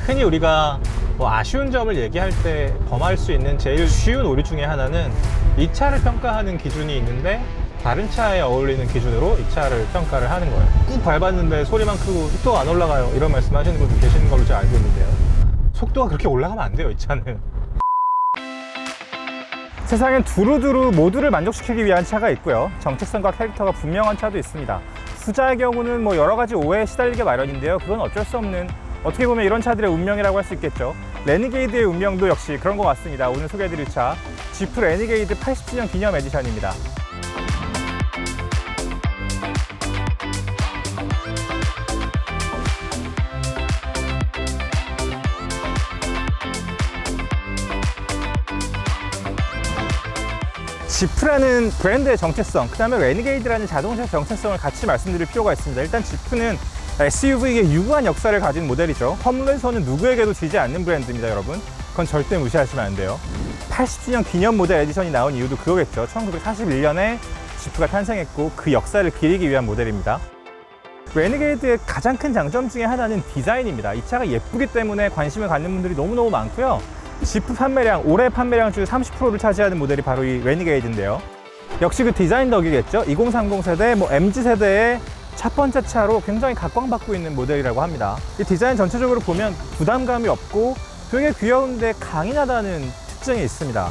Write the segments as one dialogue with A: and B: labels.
A: 흔히 우리가 뭐 아쉬운 점을 얘기할 때 범할 수 있는 제일 쉬운 오류 중에 하나는 이 차를 평가하는 기준이 있는데 다른 차에 어울리는 기준으로 이 차를 평가를 하는 거예요. 꾹 밟았는데 소리만 크고 속도가 안 올라가요, 이런 말씀 하시는 분들 계시는 걸로 제가 알고 있는데요. 속도가 그렇게 올라가면 안 돼요, 이 차는. 세상엔 두루두루 모두를 만족시키기 위한 차가 있고요, 정체성과 캐릭터가 분명한 차도 있습니다. 후자의 경우는 뭐 여러 가지 오해에 시달리게 마련인데요, 그건 어쩔 수 없는, 어떻게 보면 이런 차들의 운명이라고 할 수 있겠죠. 레니게이드의 운명도 역시 그런 것 같습니다. 오늘 소개해드릴 차, 지프 레니게이드 80주년 기념 에디션입니다. 지프라는 브랜드의 정체성, 그 다음에 레니게이드라는 자동차 정체성을 같이 말씀드릴 필요가 있습니다. 일단 지프는 SUV의 유구한 역사를 가진 모델이죠. 펌로에서는 누구에게도 지지 않는 브랜드입니다, 여러분. 그건 절대 무시하시면 안 돼요. 80주년 기념 모델 에디션이 나온 이유도 그거겠죠. 1941년에 지프가 탄생했고 그 역사를 기리기 위한 모델입니다. 레니게이드의 가장 큰 장점 중에 하나는 디자인입니다. 이 차가 예쁘기 때문에 관심을 갖는 분들이 너무너무 많고요. 지프 판매량, 올해 판매량 중 30%를 차지하는 모델이 바로 이 레니게이드인데요. 역시 그 디자인 덕이겠죠. 2030 세대, MG 세대의 첫 번째 차로 굉장히 각광받고 있는 모델이라고 합니다. 이 디자인 전체적으로 보면 부담감이 없고 되게 귀여운데 강인하다는 특징이 있습니다.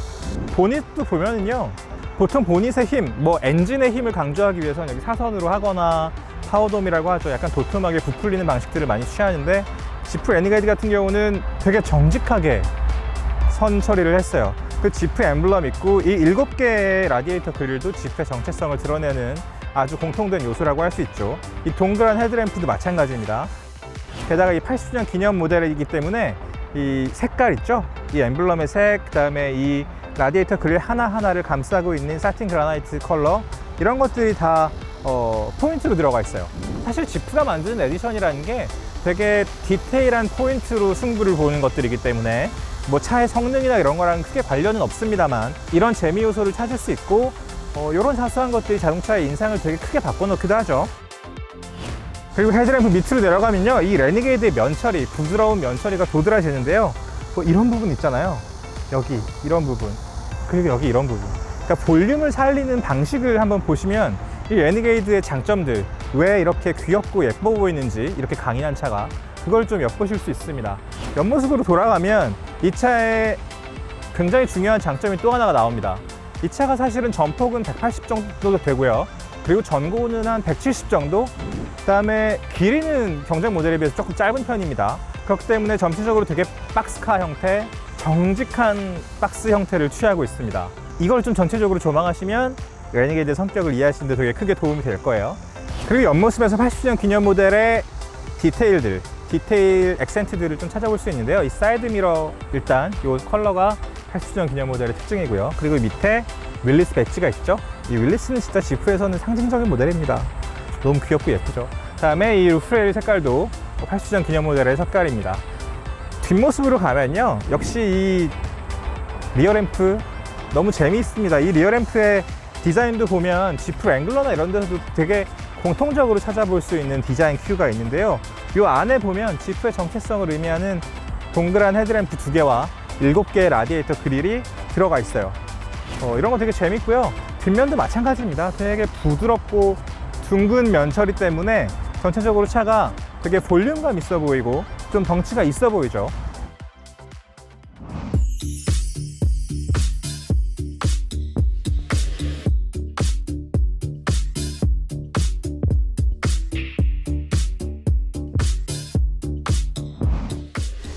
A: 보닛도 보면은요, 보통 보닛의 힘, 엔진의 힘을 강조하기 위해서는 여기 사선으로 하거나 파워돔이라고 하죠. 약간 도톰하게 부풀리는 방식들을 많이 취하는데, 지프 레니게이드 같은 경우는 되게 정직하게 선 처리를 했어요. 그 지프 엠블럼 있고 이 7개의 라디에이터 그릴도 지프의 정체성을 드러내는 아주 공통된 요소라고 할 수 있죠. 이 동그란 헤드램프도 마찬가지입니다. 게다가 이 80주년 기념 모델이기 때문에 이 색깔 있죠? 이 엠블럼의 색, 그 다음에 이 라디에이터 그릴 하나하나를 감싸고 있는 사틴 그라나이트 컬러, 이런 것들이 다 포인트로 들어가 있어요. 사실 지프가 만드는 에디션이라는 게 되게 디테일한 포인트로 승부를 보는 것들이기 때문에 차의 성능이나 이런 거랑 크게 관련은 없습니다만 이런 재미 요소를 찾을 수 있고 이런 사소한 것들이 자동차의 인상을 되게 크게 바꿔놓기도 하죠. 그리고 헤드램프 밑으로 내려가면요, 이 레니게이드의 면처리, 부드러운 면처리가 도드라지는데요. 이런 부분 있잖아요. 여기 이런 부분, 그리고 여기 이런 부분, 그러니까 볼륨을 살리는 방식을 한번 보시면 이 레니게이드의 장점들, 왜 이렇게 귀엽고 예뻐 보이는지, 이렇게 강인한 차가, 그걸 좀 엿보실 수 있습니다. 옆모습으로 돌아가면 이 차의 굉장히 중요한 장점이 또 하나가 나옵니다. 이 차가 사실은 전폭은 180 정도 되고요, 그리고 전고는 한 170 정도, 그 다음에 길이는 경쟁 모델에 비해서 조금 짧은 편입니다. 그렇기 때문에 전체적으로 되게 박스카 형태, 정직한 박스 형태를 취하고 있습니다. 이걸 좀 전체적으로 조망하시면 레니게이드의 성격을 이해하시는 데 되게 크게 도움이 될 거예요. 그리고 옆모습에서 80주년 기념 모델의 디테일 액센트들을 좀 찾아볼 수 있는데요. 이 사이드 미러, 일단 이 컬러가 80주년 기념 모델의 특징이고요. 그리고 밑에 윌리스 배지가 있죠. 이 윌리스는 진짜 지프에서는 상징적인 모델입니다. 너무 귀엽고 예쁘죠. 다음에 이 루프레일 색깔도 80주년 기념 모델의 색깔입니다. 뒷모습으로 가면요, 역시 이 리어램프 너무 재미있습니다. 이 리어램프의 디자인도 보면 지프 앵글러나 이런 데서도 되게 공통적으로 찾아볼 수 있는 디자인 큐가 있는데요, 이 안에 보면 지프의 정체성을 의미하는 동그란 헤드램프 2개와 7개의 라디에이터 그릴이 들어가 있어요. 이런 거 되게 재밌고요. 뒷면도 마찬가지입니다. 되게 부드럽고 둥근 면 처리 때문에 전체적으로 차가 되게 볼륨감 있어 보이고 좀 덩치가 있어 보이죠.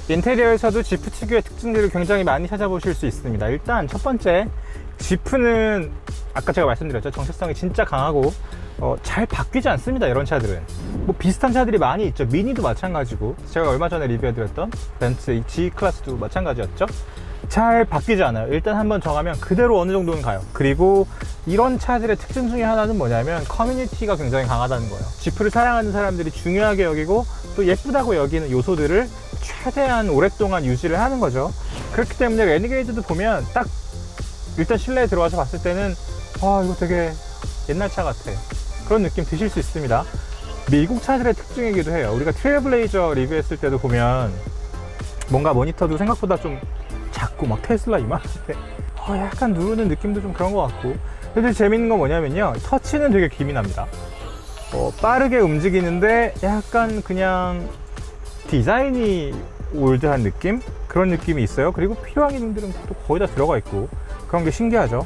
A: 인테리어에서도 지프 특유의 특징들을 굉장히 많이 찾아보실 수 있습니다. 일단 첫 번째, 지프는 아까 제가 말씀드렸죠, 정체성이 진짜 강하고 잘 바뀌지 않습니다. 이런 차들은 비슷한 차들이 많이 있죠. 미니도 마찬가지고, 제가 얼마 전에 리뷰해드렸던 벤츠 G클래스도 마찬가지였죠. 잘 바뀌지 않아요. 일단 한번 정하면 그대로 어느 정도는 가요. 그리고 이런 차들의 특징 중에 하나는 뭐냐면 커뮤니티가 굉장히 강하다는 거예요. 지프를 사랑하는 사람들이 중요하게 여기고 또 예쁘다고 여기는 요소들을 최대한 오랫동안 유지를 하는 거죠. 그렇기 때문에 레니게이드도 보면 딱 일단 실내에 들어와서 봤을 때는 이거 되게 옛날 차 같아, 그런 느낌 드실 수 있습니다. 미국 차들의 특징이기도 해요. 우리가 트레일블레이저 리뷰했을 때도 보면 뭔가 모니터도 생각보다 좀 작고 막 테슬라 이만한데 약간 누르는 느낌도 좀 그런 것 같고. 근데 재밌는 건 뭐냐면요, 터치는 되게 기민합니다. 빠르게 움직이는데 약간 그냥 디자인이 올드한 느낌? 그런 느낌이 있어요. 그리고 필요한 기능들은 또 거의 다 들어가 있고 그런 게 신기하죠.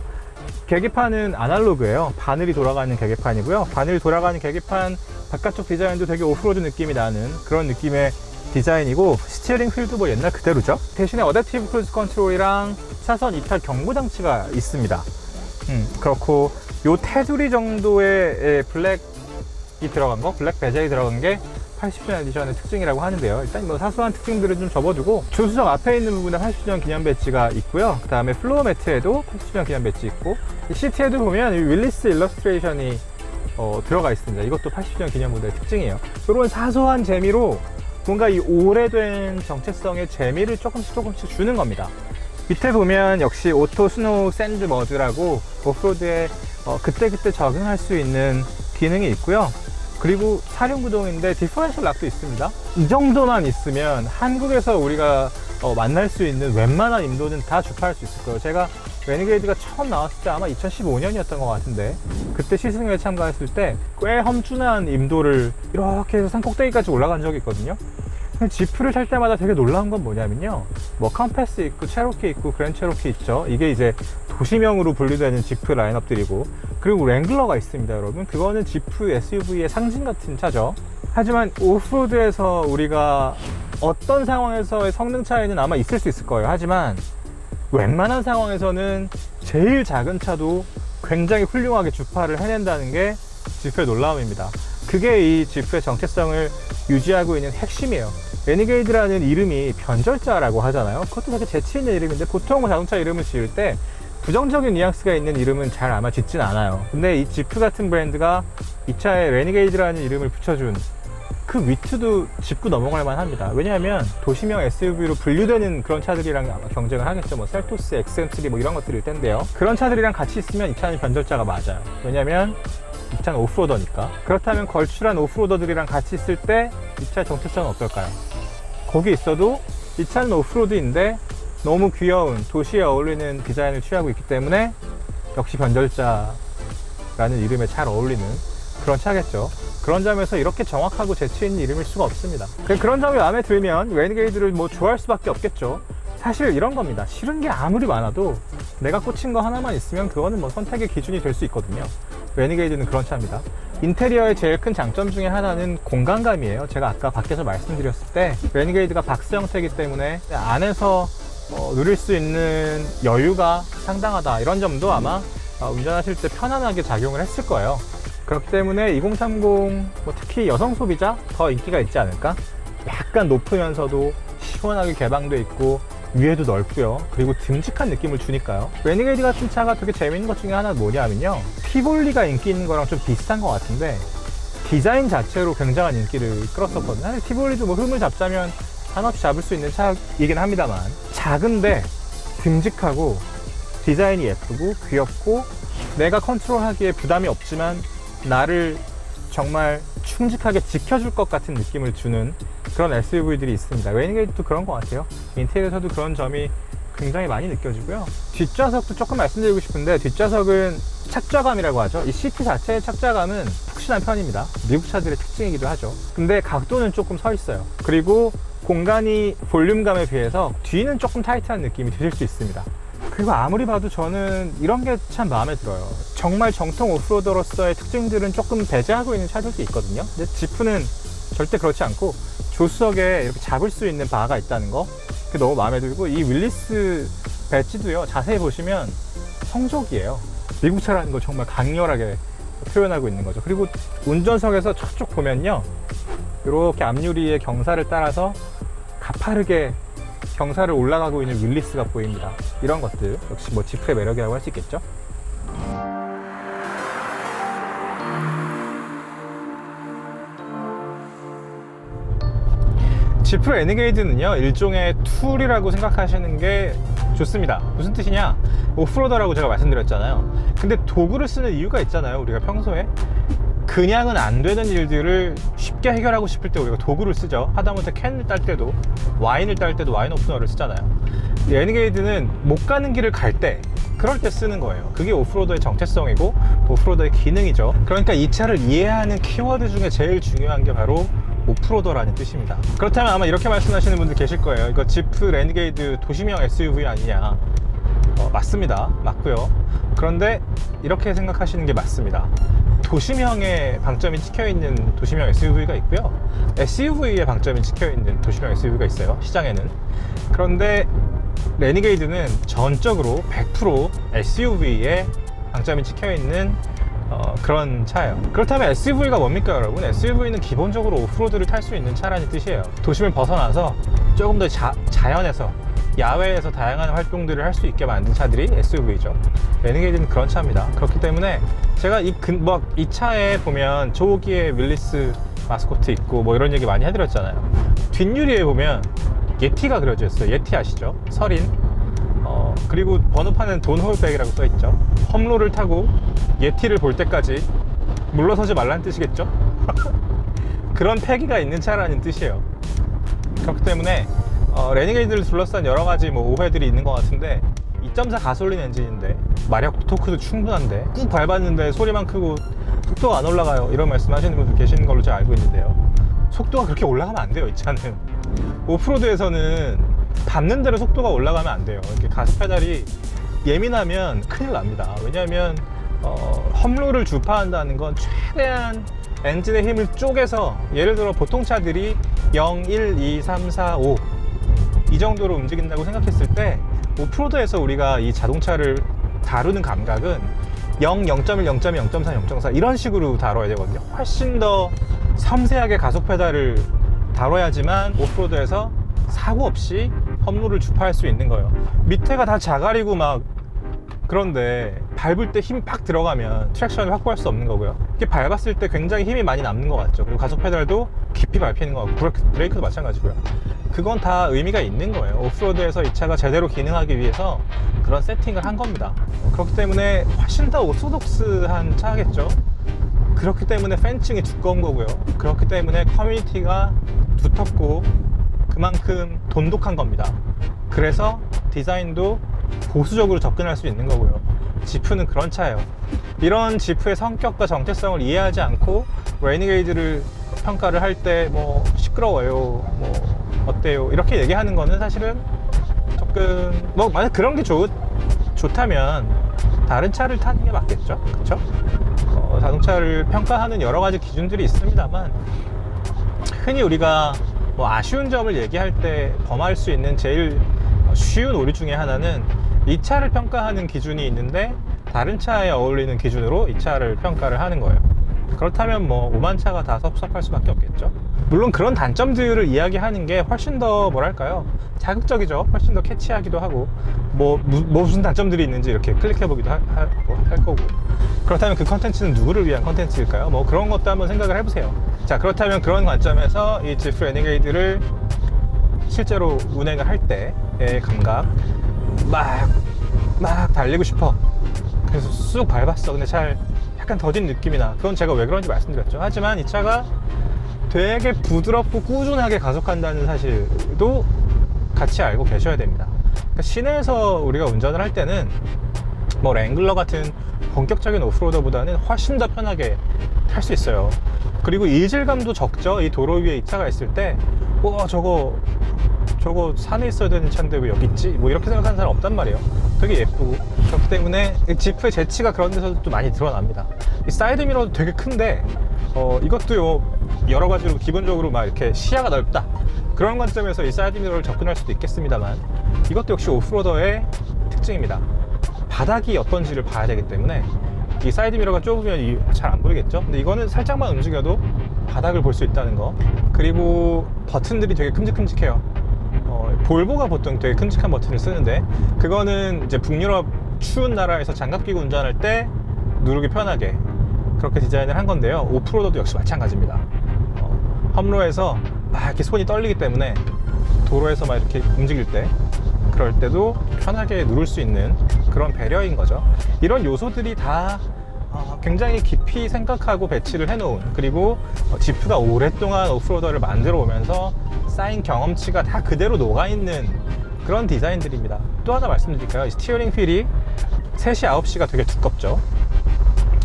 A: 계기판은 아날로그예요. 바늘이 돌아가는 계기판이고요. 바늘이 돌아가는 계기판 바깥쪽 디자인도 되게 오프로드 느낌이 나는 그런 느낌의 디자인이고, 스티어링 휠도 뭐 옛날 그대로죠. 대신에 어댑티브 크루즈 컨트롤이랑 차선 이탈 경고 장치가 있습니다. 그렇고 요 테두리 정도의 블랙이 들어간 거, 블랙 베젤이 들어간 게 80주년 에디션의 특징이라고 하는데요. 일단 뭐 사소한 특징들은 좀 접어두고, 조수석 앞에 있는 부분에 80주년 기념 배지가 있고요. 그 다음에 플로어 매트에도 80주년 기념 배지 있고, 이 시트에도 보면 윌리스 일러스트레이션이 들어가 있습니다. 이것도 80주년 기념 모델의 특징이에요. 이런 사소한 재미로 뭔가 이 오래된 정체성의 재미를 조금씩 주는 겁니다. 밑에 보면 역시 오토 스노우 샌드 머드라고 오프로드에 그때그때 적응할 수 있는 기능이 있고요. 그리고 사륜구동인데 디퍼런셜 락도 있습니다. 이 정도만 있으면 한국에서 우리가 만날 수 있는 웬만한 임도는 다 주파할 수 있을 거예요. 제가 레니게이드가 처음 나왔을 때 아마 2015년이었던 것 같은데, 그때 시승에 참가했을 때 꽤 험준한 임도를 이렇게 해서 산 꼭대기까지 올라간 적이 있거든요. 지프를 탈 때마다 되게 놀라운 건 뭐냐면요, 뭐 컴패스 있고 체로키 있고 그랜 체로키 있죠. 이게 이제 도시명으로 분류되는 지프 라인업들이고, 그리고 랭글러가 있습니다. 여러분, 그거는 지프 SUV의 상징 같은 차죠. 하지만 오프로드에서 우리가 어떤 상황에서의 성능 차이는 아마 있을 수 있을 거예요. 하지만 웬만한 상황에서는 제일 작은 차도 굉장히 훌륭하게 주파를 해낸다는 게 지프의 놀라움입니다. 그게 이 지프의 정체성을 유지하고 있는 핵심이에요. 레니게이드라는 이름이 변절자라고 하잖아요. 그것도 되게 재치있는 이름인데, 보통 자동차 이름을 지을 때 부정적인 뉘앙스가 있는 이름은 잘 아마 짓진 않아요. 근데 이 지프 같은 브랜드가 이 차에 레니게이드라는 이름을 붙여준 그 위트도 짚고 넘어갈 만합니다. 왜냐하면 도시명 SUV로 분류되는 그런 차들이랑 아마 경쟁을 하겠죠. 뭐 셀토스, XM3 뭐 이런 것들일 텐데요. 그런 차들이랑 같이 있으면 이 차는 변절자가 맞아요. 왜냐하면 이 차는 오프로더니까. 그렇다면 걸출한 오프로더들이랑 같이 있을 때 이 차의 정체성은 어떨까요? 거기 있어도 이 차는 오프로드인데 너무 귀여운 도시에 어울리는 디자인을 취하고 있기 때문에 역시 변절자라는 이름에 잘 어울리는 그런 차겠죠. 그런 점에서 이렇게 정확하고 재치있는 이름일 수가 없습니다. 그런 점이 마음에 들면 레니게이드를 뭐 좋아할 수밖에 없겠죠. 사실 이런 겁니다. 싫은 게 아무리 많아도 내가 꽂힌 거 하나만 있으면 그거는 뭐 선택의 기준이 될 수 있거든요. 레니게이드는 그런 차입니다. 인테리어의 제일 큰 장점 중에 하나는 공간감이에요. 제가 아까 밖에서 말씀드렸을 때 레니게이드가 박스 형태이기 때문에 안에서 누릴 수 있는 여유가 상당하다, 이런 점도 아마 운전하실 때 편안하게 작용을 했을 거예요. 그렇기 때문에 2030 뭐 특히 여성 소비자 더 인기가 있지 않을까? 약간 높으면서도 시원하게 개방돼 있고 위에도 넓고요. 그리고 듬직한 느낌을 주니까요. 레니게이드 같은 차가 되게 재밌는 것 중에 하나는 뭐냐면요, 티볼리가 인기 있는 거랑 좀 비슷한 것 같은데 디자인 자체로 굉장한 인기를 끌었었거든요. 사실 티볼리도 뭐 흠을 잡자면 한없이 잡을 수 있는 차이긴 합니다만, 작은데 듬직하고 디자인이 예쁘고 귀엽고 내가 컨트롤하기에 부담이 없지만 나를 정말 충직하게 지켜줄 것 같은 느낌을 주는 그런 SUV들이 있습니다. 레니게이드도 그런 것 같아요. 인테리어에서도 그런 점이 굉장히 많이 느껴지고요. 뒷좌석도 조금 말씀드리고 싶은데, 뒷좌석은 착좌감이라고 하죠. 이 시트 자체의 착좌감은 푹신한 편입니다. 미국 차들의 특징이기도 하죠. 근데 각도는 조금 서 있어요. 그리고 공간이 볼륨감에 비해서 뒤는 조금 타이트한 느낌이 드실 수 있습니다. 그리고 아무리 봐도 저는 이런 게 참 마음에 들어요. 정말 정통 오프로더로서의 특징들은 조금 배제하고 있는 차들도 있거든요. 근데 지프는 절대 그렇지 않고 조수석에 이렇게 잡을 수 있는 바가 있다는 거, 그게 너무 마음에 들고, 이 윌리스 배지도요, 자세히 보시면 성적이에요. 미국 차라는 걸 정말 강렬하게 표현하고 있는 거죠. 그리고 운전석에서 저쪽 보면요, 이렇게 앞유리의 경사를 따라서 가파르게 경사를 올라가고 있는 윌리스가 보입니다. 이런 것들 역시 뭐 지프의 매력이라고 할 수 있겠죠. 지프 레니게이드는요, 일종의 툴이라고 생각하시는 게 좋습니다. 무슨 뜻이냐, 오프로더라고 제가 말씀드렸잖아요. 근데 도구를 쓰는 이유가 있잖아요. 우리가 평소에 그냥은 안 되는 일들을 쉽게 해결하고 싶을 때 우리가 도구를 쓰죠. 하다못해 캔을 딸 때도, 와인을 딸 때도 와인 오프너를 쓰잖아요. 레니게이드는 못 가는 길을 갈 때, 그럴 때 쓰는 거예요. 그게 오프로더의 정체성이고 오프로더의 기능이죠. 그러니까 이 차를 이해하는 키워드 중에 제일 중요한 게 바로 오프로더라는 뜻입니다. 그렇다면 아마 이렇게 말씀하시는 분들 계실 거예요. 이거 지프 레니게이드 도심형 SUV 아니냐. 맞습니다. 맞고요. 그런데 이렇게 생각하시는 게 맞습니다. 도심형의 방점이 찍혀있는 도심형 SUV가 있고요, SUV의 방점이 찍혀있는 도심형 SUV가 있어요, 시장에는. 그런데 레니게이드는 전적으로 100% SUV의 방점이 찍혀있는 그런 차예요. 그렇다면 SUV가 뭡니까 여러분? SUV는 기본적으로 오프로드를 탈 수 있는 차라는 뜻이에요. 도심을 벗어나서 조금 더 자연에서, 야외에서 다양한 활동들을 할 수 있게 만든 차들이 SUV죠. 레니게이드는 그런 차입니다. 그렇기 때문에 제가 이 차에 보면 조기에 윌리스 마스코트 있고 뭐 이런 얘기 많이 해드렸잖아요. 뒷유리에 보면 예티가 그려져 있어요. 예티 아시죠? 설인. 그리고 번호판은 돈 홀백이라고 써있죠. 험로를 타고 예티를 볼 때까지 물러서지 말라는 뜻이겠죠? 그런 패기가 있는 차라는 뜻이에요. 그렇기 때문에 레니게이드를 둘러싼 여러 가지 뭐 오해들이 있는 것 같은데, 2.4 가솔린 엔진인데 마력 토크도 충분한데 꾹 밟았는데 소리만 크고 속도가 안 올라가요, 이런 말씀 하시는 분들 계시는 걸로 제가 알고 있는데요. 속도가 그렇게 올라가면 안 돼요. 이 차는 오프로드에서는 밟는 대로 속도가 올라가면 안 돼요. 이렇게 가스 페달이 예민하면 큰일 납니다. 왜냐하면 험로를 주파한다는 건 최대한 엔진의 힘을 쪼개서, 예를 들어 보통 차들이 0, 1, 2, 3, 4, 5 이 정도로 움직인다고 생각했을 때, 오프로드에서 우리가 이 자동차를 다루는 감각은 0, 0.1, 0.2, 0.3, 0.4 이런 식으로 다뤄야 되거든요. 훨씬 더 섬세하게 가속 페달을 다뤄야지만 오프로드에서 사고 없이 험로를 주파할 수 있는 거예요. 밑에가 다 자갈이고 막 그런데 밟을 때 힘이 팍 들어가면 트랙션을 확보할 수 없는 거고요. 이렇게 밟았을 때 굉장히 힘이 많이 남는 것 같죠. 그리고 가속 페달도 깊이 밟히는 것 같고, 브레이크도 마찬가지고요. 그건 다 의미가 있는 거예요. 오프로드에서 이 차가 제대로 기능하기 위해서 그런 세팅을 한 겁니다. 그렇기 때문에 훨씬 더 오소독스한 차겠죠. 그렇기 때문에 팬층이 두꺼운 거고요. 그렇기 때문에 커뮤니티가 두텁고 그만큼 돈독한 겁니다. 그래서 디자인도 보수적으로 접근할 수 있는 거고요. 지프는 그런 차예요. 이런 지프의 성격과 정체성을 이해하지 않고 레니게이드를 평가를 할 때 뭐 시끄러워요, 뭐 어때요, 이렇게 얘기하는 거는 사실은 조금 뭐 만약 그런 게 좋다면 다른 차를 타는 게 맞겠죠. 그렇죠? 자동차를 평가하는 여러 가지 기준들이 있습니다만, 흔히 우리가 뭐 아쉬운 점을 얘기할 때 범할 수 있는 제일 쉬운 오류 중에 하나는 이 차를 평가하는 기준이 있는데 다른 차에 어울리는 기준으로 이 차를 평가를 하는 거예요. 그렇다면 뭐 오만차가 다 섭섭할 수밖에 없겠죠. 물론 그런 단점들을 이야기하는 게 훨씬 더 뭐랄까요, 자극적이죠. 훨씬 더 캐치하기도 하고, 무슨 단점들이 있는지 이렇게 클릭해보기도 할 거고. 그렇다면 그 컨텐츠는 누구를 위한 컨텐츠일까요? 뭐 그런 것도 한번 생각을 해보세요. 자, 그렇다면 그런 관점에서 이 지프 레니게이드를 실제로 운행을 할 때의 감각, 막 달리고 싶어. 그래서 쑥 밟았어. 근데 잘 약간 더딘 느낌이 나. 그건 제가 왜 그런지 말씀드렸죠. 하지만 이 차가 되게 부드럽고 꾸준하게 가속한다는 사실도 같이 알고 계셔야 됩니다. 그러니까 시내에서 우리가 운전을 할 때는 뭐 랭글러 같은 본격적인 오프로더보다는 훨씬 더 편하게 탈 수 있어요. 그리고 이질감도 적죠. 이 도로 위에 이 차가 있을 때 저거 산에 있어야 되는 차인데 왜 여기 있지? 뭐 이렇게 생각하는 사람 없단 말이에요. 되게 예쁘고. 그렇기 때문에 지프의 재치가 그런 데서도 또 많이 드러납니다. 이 사이드 미러도 되게 큰데 이것도 여러 가지로 기본적으로 막 이렇게 시야가 넓다, 그런 관점에서 이 사이드 미러를 접근할 수도 있겠습니다만, 이것도 역시 오프로더의 특징입니다. 바닥이 어떤지를 봐야 되기 때문에 이 사이드 미러가 좁으면 잘 안 보이겠죠. 근데 이거는 살짝만 움직여도 바닥을 볼 수 있다는 거. 그리고 버튼들이 되게 큼직큼직해요. 볼보가 보통 되게 큼직한 버튼을 쓰는데, 그거는 이제 북유럽 추운 나라에서 장갑 끼고 운전할 때 누르기 편하게 그렇게 디자인을 한 건데요. 오프로더도 역시 마찬가지입니다. 험로에서 막 이렇게 손이 떨리기 때문에 도로에서 막 이렇게 움직일 때, 그럴 때도 편하게 누를 수 있는 그런 배려인 거죠. 이런 요소들이 다 굉장히 깊이 생각하고 배치를 해놓은, 그리고 지프가 오랫동안 오프로더를 만들어 오면서 쌓인 경험치가 다 그대로 녹아있는 그런 디자인들입니다. 또 하나 말씀드릴까요? 이 스티어링 휠이 3시, 9시가 되게 두껍죠.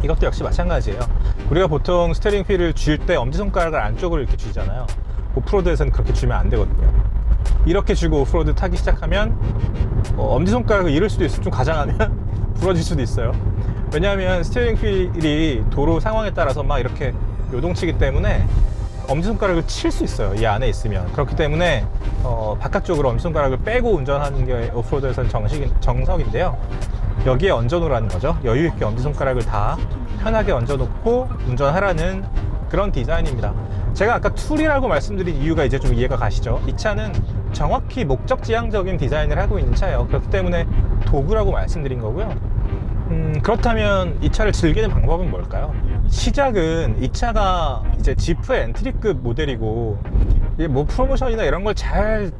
A: 이것도 역시 마찬가지예요. 우리가 보통 스티어링 휠을 쥘 때 엄지손가락을 안쪽으로 이렇게 쥐잖아요. 오프로드에서는 그렇게 쥐면 안 되거든요. 이렇게 쥐고 오프로드 타기 시작하면 엄지손가락을 잃을 수도 있어요. 좀 가장하면 부러질 수도 있어요. 왜냐하면 스티어링 휠이 도로 상황에 따라서 막 이렇게 요동치기 때문에 엄지손가락을 칠 수 있어요. 이 안에 있으면. 그렇기 때문에 바깥쪽으로 엄지손가락을 빼고 운전하는 게 오프로드에서는 정석인데요. 여기에 얹어놓으라는 거죠. 여유있게 엄지손가락을 다 편하게 얹어놓고 운전하라는 그런 디자인입니다. 제가 아까 툴이라고 말씀드린 이유가 이제 좀 이해가 가시죠? 이 차는 정확히 목적지향적인 디자인을 하고 있는 차예요. 그렇기 때문에 도구라고 말씀드린 거고요. 그렇다면 이 차를 즐기는 방법은 뭘까요? 시작은 이 차가 이제 지프의 엔트리급 모델이고, 뭐 프로모션이나 이런 걸 잘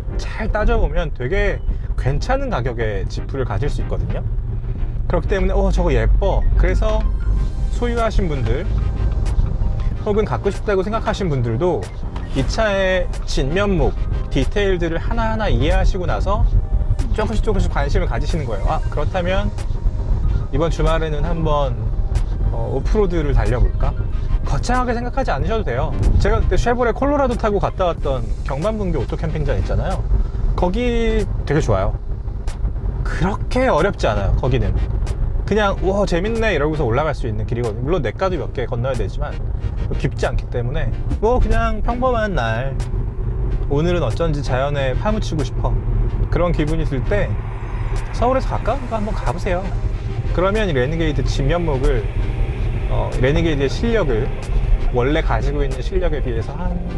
A: 따져보면 되게 괜찮은 가격에 지프를 가질 수 있거든요. 그렇기 때문에 저거 예뻐, 그래서 소유하신 분들 혹은 갖고 싶다고 생각하신 분들도 이 차의 진면목, 디테일들을 하나하나 이해하시고 나서 조금씩 관심을 가지시는 거예요. 그렇다면 이번 주말에는 한번 오프로드를 달려볼까? 거창하게 생각하지 않으셔도 돼요. 제가 그때 쉐보레 콜로라도 타고 갔다 왔던 경만분교 오토캠핑장 있잖아요. 거기 되게 좋아요. 그렇게 어렵지 않아요. 거기는 그냥 우와 재밌네 이러고서 올라갈 수 있는 길이거든요. 물론 냇가도 몇 개 건너야 되지만 깊지 않기 때문에 그냥 평범한 날, 오늘은 어쩐지 자연에 파묻히고 싶어, 그런 기분이 들 때 서울에서 가까운 거 한번 가보세요. 그러면 이 레니게이드 진면목을 레니게이드의 실력을, 원래 가지고 있는 실력에 비해서 한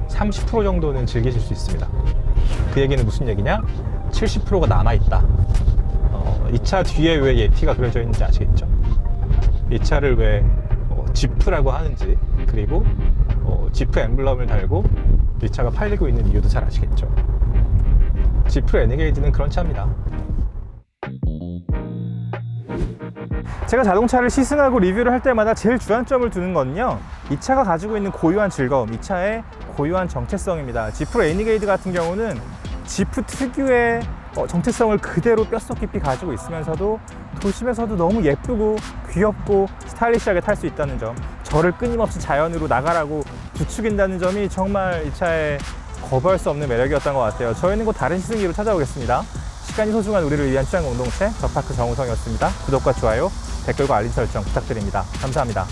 A: 30% 정도는 즐기실 수 있습니다. 그 얘기는 무슨 얘기냐? 70%가 남아있다. 이 차 뒤에 왜 예티가 그려져 있는지 아시겠죠? 이 차를 왜 지프라고 하는지, 그리고 지프 엠블럼을 달고 이 차가 팔리고 있는 이유도 잘 아시겠죠? 지프 레니게이드는 그런 차입니다. 제가 자동차를 시승하고 리뷰를 할 때마다 제일 주안점을 두는 거는요, 이 차가 가지고 있는 고유한 즐거움, 이 차의 고유한 정체성입니다. 지프 레니게이드 같은 경우는 지프 특유의 정체성을 그대로 뼛속 깊이 가지고 있으면서도 도심에서도 너무 예쁘고 귀엽고 스타일리시하게 탈 수 있다는 점, 저를 끊임없이 자연으로 나가라고 부추긴다는 점이 정말 이 차의 거부할 수 없는 매력이었던 것 같아요. 저희는 곧 다른 시승기로 찾아오겠습니다. 시간이 소중한 우리를 위한 취향 공동체, 저파크 정우성이었습니다. 구독과 좋아요, 댓글과 알림 설정 부탁드립니다. 감사합니다.